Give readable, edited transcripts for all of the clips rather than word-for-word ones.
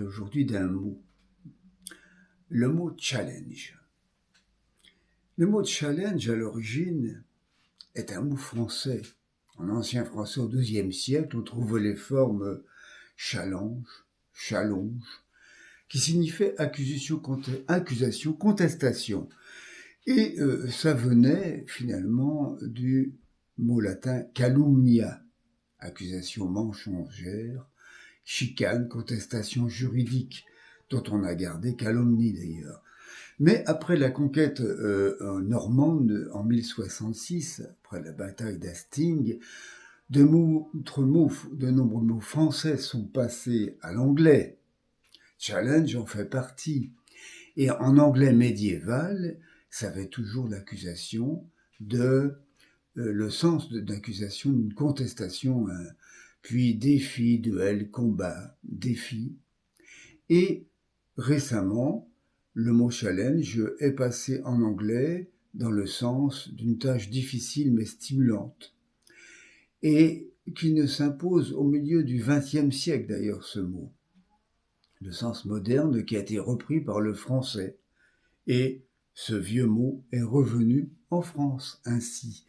parler aujourd'hui d'un mot, le mot challenge. Le mot challenge, à l'origine, est un mot français. En ancien français, au XIIe siècle, on trouve les formes challenge, challonge, qui signifiait accusation, contestation. Et ça venait finalement du mot latin calumnia, accusation mensongère, chicane, contestation juridique, dont on a gardé calomnie d'ailleurs. Mais après la conquête normande en 1066, après la bataille d'Hastings, de nombreux mots français sont passés à l'anglais. Challenge en fait partie. Et en anglais médiéval, ça avait toujours l'accusation le sens d'accusation d'une contestation, puis défi, duel, combat, défi. Et récemment, le mot challenge est passé en anglais dans le sens d'une tâche difficile mais stimulante, et qui ne s'impose au milieu du XXe siècle d'ailleurs ce mot. Le sens moderne qui a été repris par le français, et ce vieux mot est revenu en France ainsi,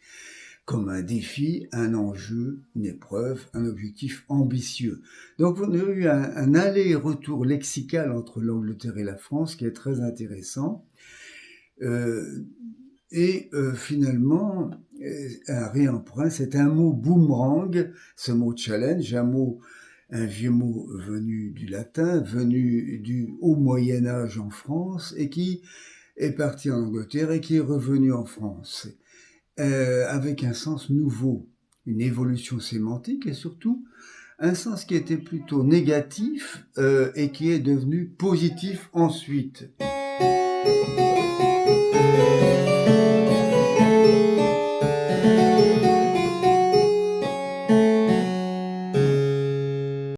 comme un défi, un enjeu, une épreuve, un objectif ambitieux. Donc on a eu un aller-retour lexical entre l'Angleterre et la France qui est très intéressant. Finalement, un réemprunt, c'est un mot boomerang, ce mot challenge, un vieux mot venu du latin, venu du haut Moyen-Âge en France, et qui est parti en Angleterre et qui est revenu en France, avec un sens nouveau, une évolution sémantique et surtout un sens qui était plutôt négatif et qui est devenu positif ensuite.